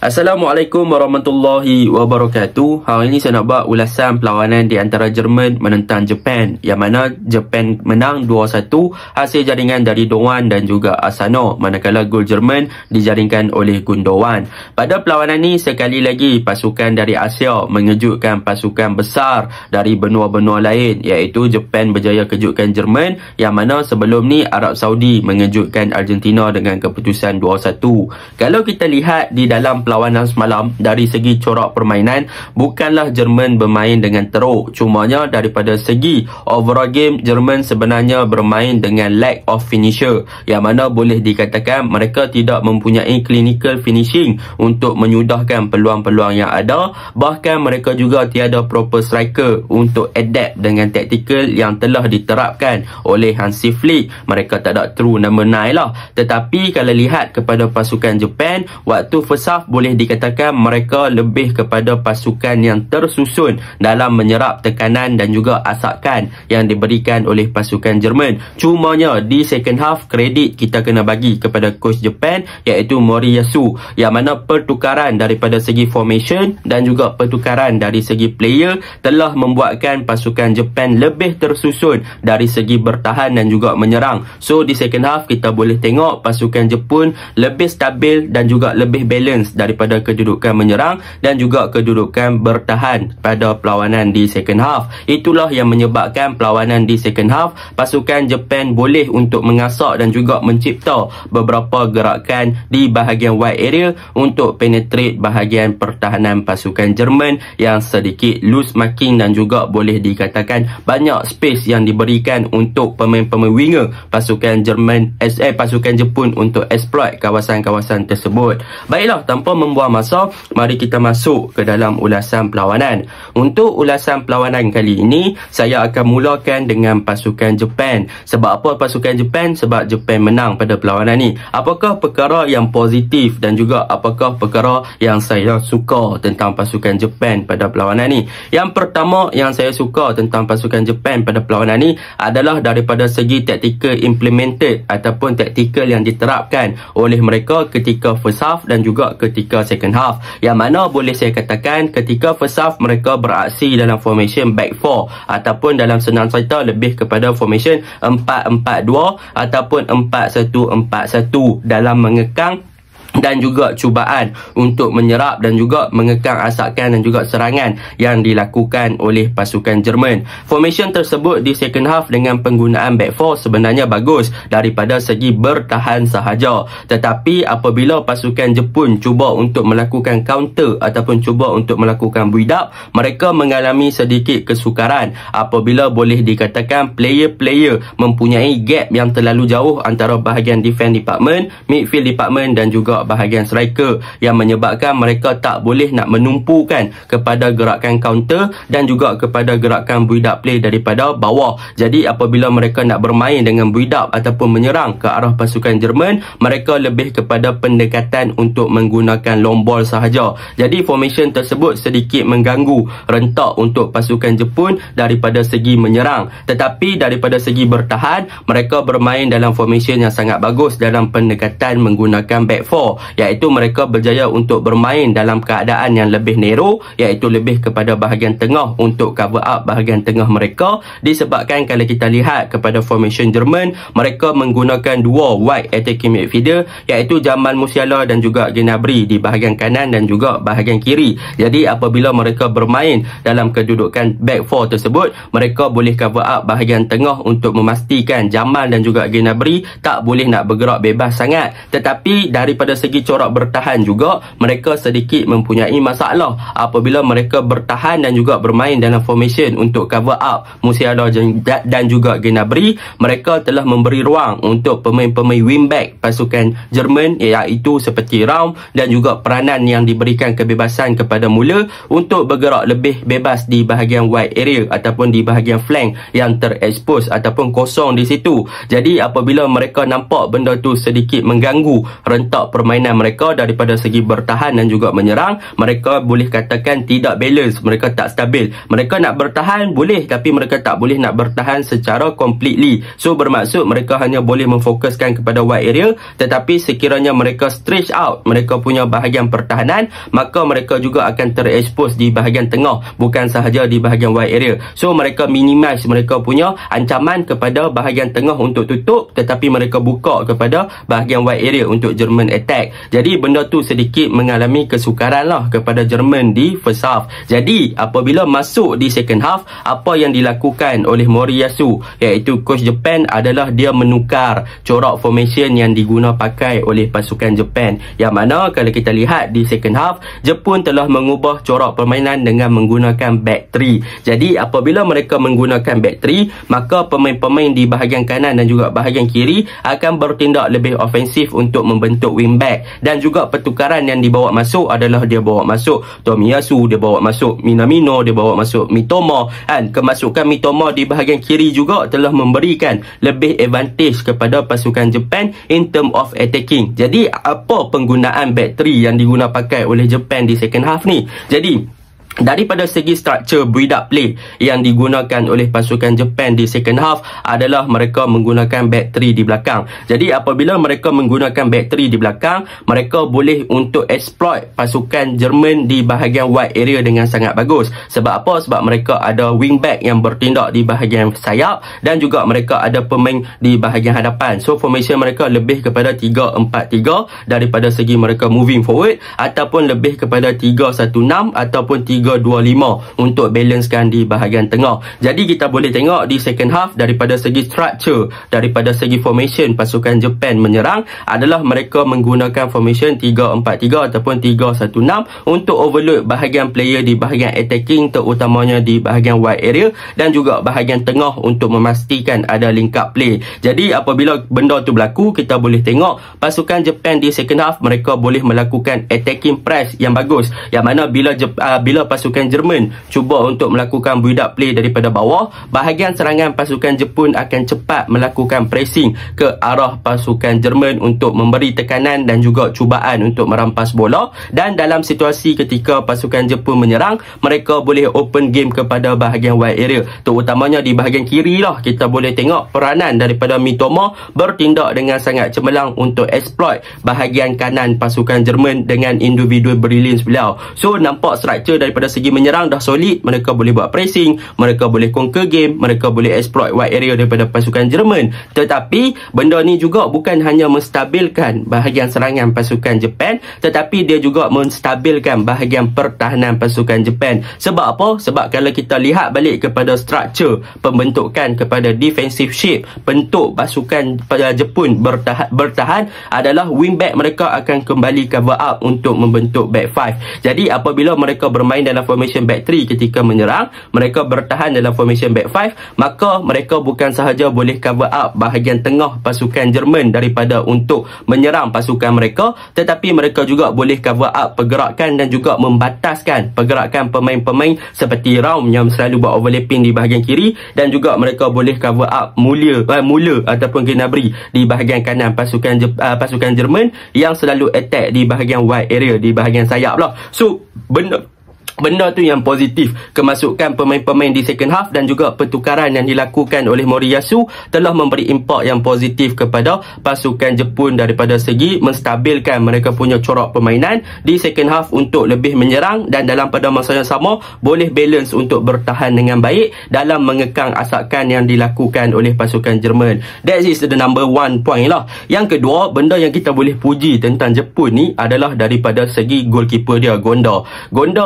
Assalamualaikum warahmatullahi wabarakatuh. Hari ini saya nak buat ulasan perlawanan di antara Jerman menentang Japan, yang mana Japan menang 2-1 hasil jaringan dari Doan dan juga Asano, manakala gol Jerman dijaringkan oleh Gundogan. Pada perlawanan ini sekali lagi pasukan dari Asia mengejutkan pasukan besar dari benua-benua lain, iaitu Japan berjaya kejutkan Jerman, yang mana sebelum ni Arab Saudi mengejutkan Argentina dengan keputusan 2-1. Kalau kita lihat di dalam perlawanan semalam, dari segi corak permainan bukanlah Jerman bermain dengan teruk, cumanya daripada segi overall game Jerman sebenarnya bermain dengan lack of finisher, yang mana boleh dikatakan mereka tidak mempunyai clinical finishing untuk menyudahkan peluang-peluang yang ada. Bahkan mereka juga tiada proper striker untuk adapt dengan taktikal yang telah diterapkan oleh Hansi Flick. Mereka tak ada true number 9 lah. Tetapi kalau lihat kepada pasukan Japan, waktu first half boleh dikatakan mereka lebih kepada pasukan yang tersusun dalam menyerap tekanan dan juga asakan yang diberikan oleh pasukan Jerman. Cumanya di second half, kredit kita kena bagi kepada coach Japan, iaitu Moriyasu, yang mana pertukaran daripada segi formation dan juga pertukaran dari segi player telah membuatkan pasukan Japan lebih tersusun dari segi bertahan dan juga menyerang. So di second half kita boleh tengok pasukan Jepun lebih stabil dan juga lebih balance daripada kedudukan menyerang dan juga kedudukan bertahan pada perlawanan di second half. Itulah yang menyebabkan perlawanan di second half pasukan Japan boleh untuk mengasak dan juga mencipta beberapa gerakan di bahagian wide area untuk penetrate bahagian pertahanan pasukan Jerman yang sedikit loose marking, dan juga boleh dikatakan banyak space yang diberikan untuk pemain-pemain winger pasukan pasukan Jepun untuk exploit kawasan-kawasan tersebut. Baiklah, tanpa membuang masa, mari kita masuk ke dalam ulasan perlawanan. Untuk ulasan perlawanan kali ini, saya akan mulakan dengan pasukan Japan. Sebab apa pasukan Japan? Sebab Japan menang pada perlawanan ni. Apakah perkara yang positif dan juga apakah perkara yang saya suka tentang pasukan Japan pada perlawanan ni? Yang pertama yang saya suka tentang pasukan Japan pada perlawanan ni adalah daripada segi tactical implemented ataupun tactical yang diterapkan oleh mereka ketika first half dan juga ketika second half, yang mana boleh saya katakan ketika first half mereka beraksi dalam formation back 4 ataupun dalam senang cerita lebih kepada formation 4-4-2 ataupun 4-1-4-1 dalam mengekang dan juga cubaan untuk menyerap dan juga mengekang asakan dan juga serangan yang dilakukan oleh pasukan Jerman. Formation tersebut di second half dengan penggunaan back 4 sebenarnya bagus daripada segi bertahan sahaja. Tetapi apabila pasukan Jepun cuba untuk melakukan counter ataupun cuba untuk melakukan build up, mereka mengalami sedikit kesukaran apabila boleh dikatakan player-player mempunyai gap yang terlalu jauh antara bahagian defense department, midfield department dan juga bahagian striker, yang menyebabkan mereka tak boleh nak menumpukan kepada gerakan counter dan juga kepada gerakan build up play daripada bawah. Jadi apabila mereka nak bermain dengan build up ataupun menyerang ke arah pasukan Jerman, mereka lebih kepada pendekatan untuk menggunakan long ball sahaja. Jadi formation tersebut sedikit mengganggu rentak untuk pasukan Jepun daripada segi menyerang. Tetapi daripada segi bertahan, mereka bermain dalam formation yang sangat bagus dalam pendekatan menggunakan back 4, iaitu mereka berjaya untuk bermain dalam keadaan yang lebih narrow, iaitu lebih kepada bahagian tengah untuk cover up bahagian tengah mereka. Disebabkan kalau kita lihat kepada formation Jerman, mereka menggunakan dua wide attacking midfielder, iaitu Jamal Musiala dan juga Gnabry di bahagian kanan dan juga bahagian kiri. Jadi apabila mereka bermain dalam kedudukan back 4 tersebut, mereka boleh cover up bahagian tengah untuk memastikan Jamal dan juga Gnabry tak boleh nak bergerak bebas sangat. Tetapi daripada segi corak bertahan juga mereka sedikit mempunyai masalah apabila mereka bertahan dan juga bermain dalam formation untuk cover up Musiala dan juga Gnabry. Mereka telah memberi ruang untuk pemain-pemain wingback pasukan Jerman, iaitu seperti Raum dan juga peranan yang diberikan kebebasan kepada Müller untuk bergerak lebih bebas di bahagian wide area ataupun di bahagian flank yang terekspos ataupun kosong di situ. Jadi apabila mereka nampak benda tu sedikit mengganggu rentak permainan permainan mereka daripada segi bertahan dan juga menyerang, mereka boleh katakan tidak balance, mereka tak stabil. Mereka nak bertahan boleh, tapi mereka tak boleh nak bertahan secara completely. So bermaksud mereka hanya boleh memfokuskan kepada wide area, tetapi sekiranya mereka stretch out mereka punya bahagian pertahanan, maka mereka juga akan terekspos di bahagian tengah, bukan sahaja di bahagian wide area. So mereka minimize mereka punya ancaman kepada bahagian tengah untuk tutup, tetapi mereka buka kepada bahagian wide area untuk Jerman attack. Jadi benda tu sedikit mengalami kesukaran lah kepada Jerman di first half. Jadi apabila masuk di second half, apa yang dilakukan oleh Moriyasu, iaitu coach Japan, adalah dia menukar corak formation yang diguna pakai oleh pasukan Japan. Yang mana kalau kita lihat di second half, Jepun telah mengubah corak permainan dengan menggunakan back 3. Jadi apabila mereka menggunakan back 3, maka pemain-pemain di bahagian kanan dan juga bahagian kiri akan bertindak lebih ofensif untuk membentuk wingback. Dan juga pertukaran yang dibawa masuk adalah dia bawa masuk Tomiyasu, dia bawa masuk Minamino, dia bawa masuk Mitoma, kan? Kemasukan Mitoma di bahagian kiri juga telah memberikan lebih advantage kepada pasukan Japan in term of attacking. Jadi apa penggunaan back 3 yang diguna pakai oleh Japan di second half ni? Jadi daripada segi structure build up play yang digunakan oleh pasukan Japan di second half adalah mereka menggunakan back 3 di belakang. Jadi apabila mereka menggunakan back 3 di belakang, mereka boleh untuk exploit pasukan Jerman di bahagian wide area dengan sangat bagus. Sebab apa? Sebab mereka ada wingback yang bertindak di bahagian sayap dan juga mereka ada pemain di bahagian hadapan. So formation mereka lebih kepada 3-4-3 daripada segi mereka moving forward, ataupun lebih kepada 3-1-6 ataupun 3-2-5 untuk balancekan di bahagian tengah. Jadi kita boleh tengok di second half daripada segi structure, daripada segi formation pasukan Japan menyerang adalah mereka menggunakan formation 3-4-3 ataupun 3-1-6 untuk overload bahagian player di bahagian attacking, terutamanya di bahagian wide area dan juga bahagian tengah untuk memastikan ada link up play. Jadi apabila benda tu berlaku, kita boleh tengok pasukan Japan di second half mereka boleh melakukan attacking press yang bagus, yang mana bila pasukan Jerman cuba untuk melakukan build up play daripada bawah, bahagian serangan pasukan Jepun akan cepat melakukan pressing ke arah pasukan Jerman untuk memberi tekanan dan juga cubaan untuk merampas bola. Dan dalam situasi ketika pasukan Jepun menyerang, mereka boleh open game kepada bahagian wide area, terutamanya di bahagian kiri lah. Kita boleh tengok peranan daripada Mitoma bertindak dengan sangat cemerlang untuk exploit bahagian kanan pasukan Jerman dengan individual brilliance beliau. So nampak structure daripada segi menyerang dah solid, mereka boleh buat pressing, mereka boleh conquer game, mereka boleh exploit wide area daripada pasukan Jerman. Tetapi benda ni juga bukan hanya menstabilkan bahagian serangan pasukan Japan, tetapi dia juga menstabilkan bahagian pertahanan pasukan Japan. Sebab apa? Sebab kalau kita lihat balik kepada structure pembentukan kepada defensive shape, bentuk pasukan Jepun bertahan adalah wingback mereka akan kembali cover up untuk membentuk back 5. Jadi apabila mereka bermain dalam formation back 3 ketika menyerang, mereka bertahan dalam formation back 5, maka mereka bukan sahaja boleh cover up bahagian tengah pasukan Jerman daripada untuk menyerang pasukan mereka, tetapi mereka juga boleh cover up pergerakan dan juga membataskan pergerakan pemain-pemain seperti Raum yang selalu buat overlapping di bahagian kiri, dan juga mereka boleh cover up Mula ataupun Gnabry di bahagian kanan pasukan Jerman yang selalu attack di bahagian wide area, di bahagian sayap lah. So benda tu yang positif, kemasukan pemain-pemain di second half dan juga pertukaran yang dilakukan oleh Moriyasu telah memberi impak yang positif kepada pasukan Jepun daripada segi menstabilkan mereka punya corak permainan di second half untuk lebih menyerang, dan dalam pada masa yang sama boleh balance untuk bertahan dengan baik dalam mengekang asakan yang dilakukan oleh pasukan Jerman. That is the number one point lah. Yang kedua, benda yang kita boleh puji tentang Jepun ni adalah daripada segi goalkeeper dia, Gonda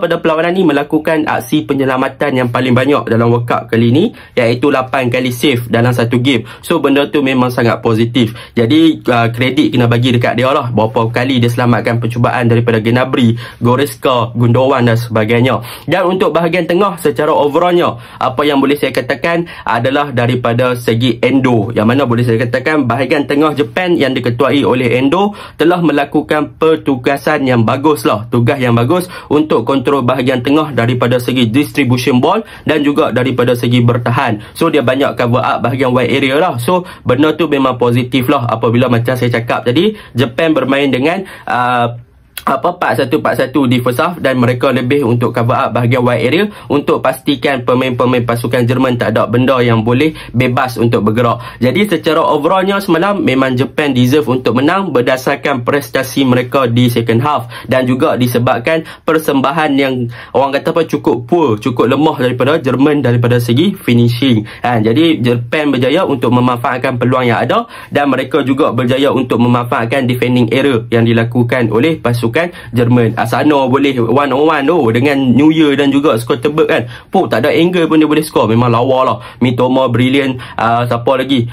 pada perlawanan ni melakukan aksi penyelamatan yang paling banyak dalam World Cup kali ni, iaitu 8 kali save dalam satu game. So benda tu memang sangat positif. Jadi kredit kena bagi dekat dia lah, berapa kali dia selamatkan percubaan daripada Gnabry, Goretzka, Gundogan dan sebagainya. Dan untuk bahagian tengah secara overallnya, apa yang boleh saya katakan adalah daripada segi Endo, yang mana boleh saya katakan bahagian tengah Japan yang diketuai oleh Endo telah melakukan pertugasan yang bagus lah, tugas yang bagus untuk kontrol bahagian bahagian tengah daripada segi distribution ball dan juga daripada segi bertahan. So dia banyak cover up bahagian wide area lah. So benda tu memang positif lah apabila macam saya cakap tadi, Japan bermain dengan 4-1-4-1 di first half dan mereka lebih untuk cover up bahagian wide area untuk pastikan pemain-pemain pasukan Jerman tak ada benda yang boleh bebas untuk bergerak. Jadi secara overallnya semalam memang Japan deserve untuk menang berdasarkan prestasi mereka di second half dan juga disebabkan persembahan yang orang kata cukup poor, cukup lemah daripada Jerman daripada segi finishing. Jadi Japan berjaya untuk memanfaatkan peluang yang ada dan mereka juga berjaya untuk memanfaatkan defending error yang dilakukan oleh pasukan Jerman. Asano boleh one on one dengan New Year dan juga skor tebak kan. Tak ada angle pun dia boleh skor. Memang lawa lah. Mitoma brilliant. Siapa lagi?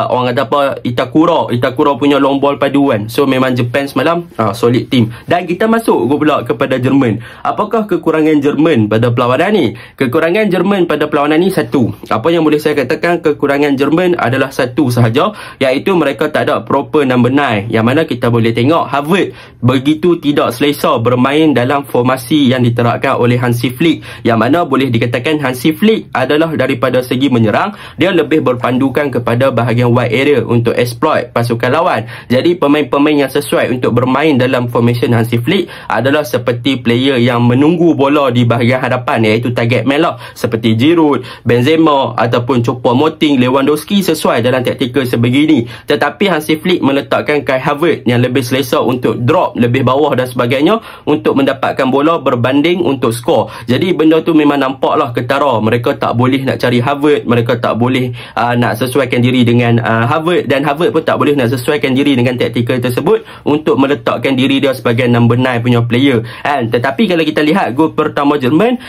Orang kata Itakura punya long ball paduan. So memang Japan semalam solid team. Dan kita masuk pula kepada Jerman. Apakah kekurangan Jerman pada perlawanan ni? Kekurangan Jerman pada perlawanan ni satu. Apa yang boleh saya katakan kekurangan Jerman adalah satu sahaja, iaitu mereka tak ada proper number 9. Yang mana kita boleh tengok Havertz begitu tidak selesa bermain dalam formasi yang diterapkan oleh Hansi Flick, yang mana boleh dikatakan Hansi Flick adalah daripada segi menyerang dia lebih berpandukan kepada bahagian wide area untuk exploit pasukan lawan. Jadi pemain-pemain yang sesuai untuk bermain dalam formation Hansi Flick adalah seperti player yang menunggu bola di bahagian hadapan, iaitu target man lah, seperti Giroud, Benzema ataupun Choupo-Moting, Lewandowski sesuai dalam taktikal sebegini. Tetapi Hansi Flick meletakkan Kai Havertz yang lebih selesa untuk drop lebih bawah dan sebagainya untuk mendapatkan bola berbanding untuk skor. Jadi benda tu memang nampaklah ketara. Mereka tak boleh nak cari Havertz, mereka tak boleh nak sesuaikan diri dengan Havertz, dan Havertz pun tak boleh nak sesuaikan diri dengan taktikal tersebut untuk meletakkan diri dia sebagai number 9 punya player. Tetapi kalau kita lihat gol pertama Jerman,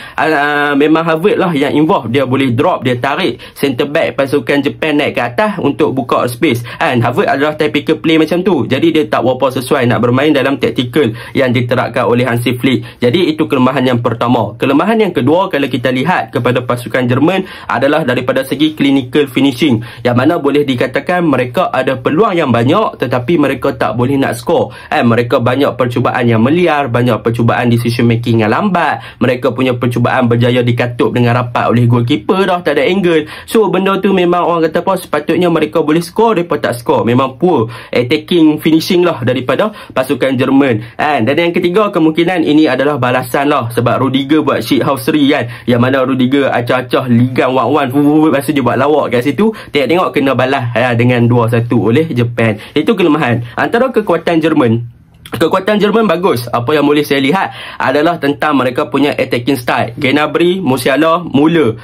memang Havertz lah yang involve. Dia boleh drop, dia tarik center back pasukan Japan naik ke atas untuk buka space. Havertz adalah typical play macam tu. Jadi dia tak berapa sesuai nak bermain dalam taktikal yang diterapkan oleh Hansi Flick. Jadi itu kelemahan yang pertama. Kelemahan yang kedua kalau kita lihat kepada pasukan Jerman adalah daripada segi clinical finishing, yang mana boleh dikatakan mereka ada peluang yang banyak tetapi mereka tak boleh nak skor. Mereka banyak percubaan yang meliar, banyak percubaan decision making yang lambat, mereka punya percubaan berjaya dikatup dengan rapat oleh goalkeeper dah tak ada angle. So benda tu memang orang kata sepatutnya mereka boleh skor, mereka tak skor. Memang poor attacking finishing lah daripada pasukan Jerman. Dan yang ketiga, kemungkinan ini adalah balasan lah, sebab Rudiger buat shit housery kan, yang mana Rudiger acah-acah ligan 1-1 lepas dia buat lawak kat situ, tengok kena balas dengan 2-1 oleh Japan. Itu kelemahan. Antara kekuatan Jerman bagus. Apa yang boleh saya lihat adalah tentang mereka punya attacking style. Gnabry, Musiala, Müller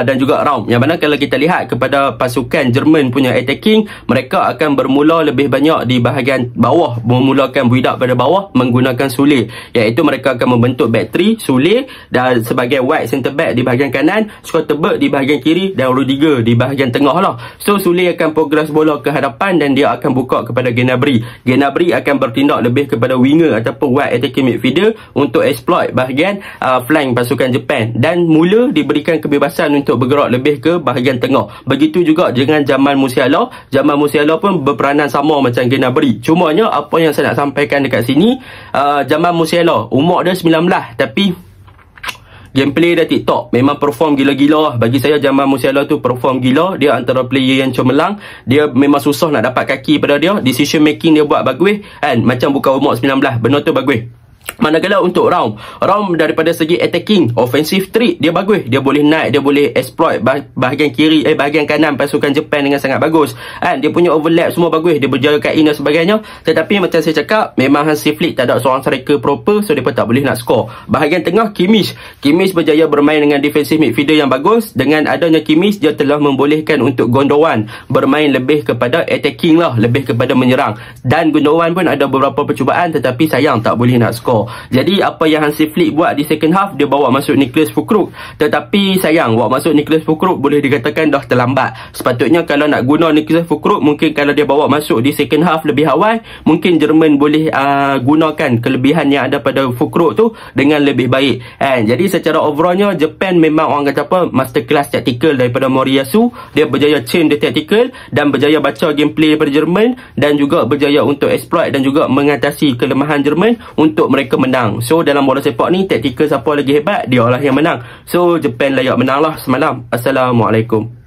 dan juga Raum. Yang mana kalau kita lihat kepada pasukan Jerman punya attacking, mereka akan bermula lebih banyak di bahagian bawah, memulakan build up pada bawah menggunakan Sule, iaitu mereka akan membentuk back 3, Sule dan sebagai wide center back di bahagian kanan, Scotterberg di bahagian kiri dan Rudiger di bahagian tengah lah. So Sule akan progress bola ke hadapan dan dia akan buka kepada Gnabry. Gnabry akan bertindak lebih kepada winger ataupun wide attacking midfielder untuk exploit bahagian flank pasukan Japan, dan Müller diberikan kebebasan untuk bergerak lebih ke bahagian tengah. Begitu juga dengan Jamal Musiala. Jamal Musiala pun berperanan sama macam Gnabry. Cumanya apa yang saya nak sampaikan dekat sini, Jamal Musiala umur dia 19 tapi gameplay dia TikTok. Memang perform gila-gila lah. Bagi saya Jamal Musiala tu perform gila. Dia antara player yang cemerlang. Dia memang susah nak dapat kaki pada dia. Decision making dia buat bagus kan. Macam bukan umur 19. Benda tu bagus. Manakala untuk Raum daripada segi attacking, offensive trait dia bagus. Dia boleh naik, dia boleh exploit bahagian kiri, bahagian kanan pasukan Japan dengan sangat bagus. Dia punya overlap semua bagus. Dia berjaya kat in dan sebagainya. Tetapi macam saya cakap, memang Hansi Flick tak ada seorang striker proper, so dia pun tak boleh nak score. Bahagian tengah, Kimmich berjaya bermain dengan defensive midfielder yang bagus. Dengan adanya Kimmich, dia telah membolehkan untuk Gundogan bermain lebih kepada attacking lah, lebih kepada menyerang. Dan Gundogan pun ada beberapa percubaan tetapi sayang tak boleh nak score. Jadi apa yang Hansi Flick buat di second half, dia bawa masuk Niklas Füllkrug. Tetapi sayang, bawa masuk Niklas Füllkrug boleh dikatakan dah terlambat. Sepatutnya kalau nak guna Niklas Füllkrug, mungkin kalau dia bawa masuk di second half lebih awal, mungkin Jerman boleh gunakan kelebihan yang ada pada Füllkrug tu dengan lebih baik. Jadi secara overallnya Japan memang orang kata masterclass tactical daripada Moriyasu. Dia berjaya change the tactical dan berjaya baca gameplay daripada Jerman, dan juga berjaya untuk exploit dan juga mengatasi kelemahan Jerman untuk mereka mereka menang. So dalam bola sepak ni, taktikal siapa lagi hebat, dia lah yang menang. So Japan layak menang lah semalam. Assalamualaikum.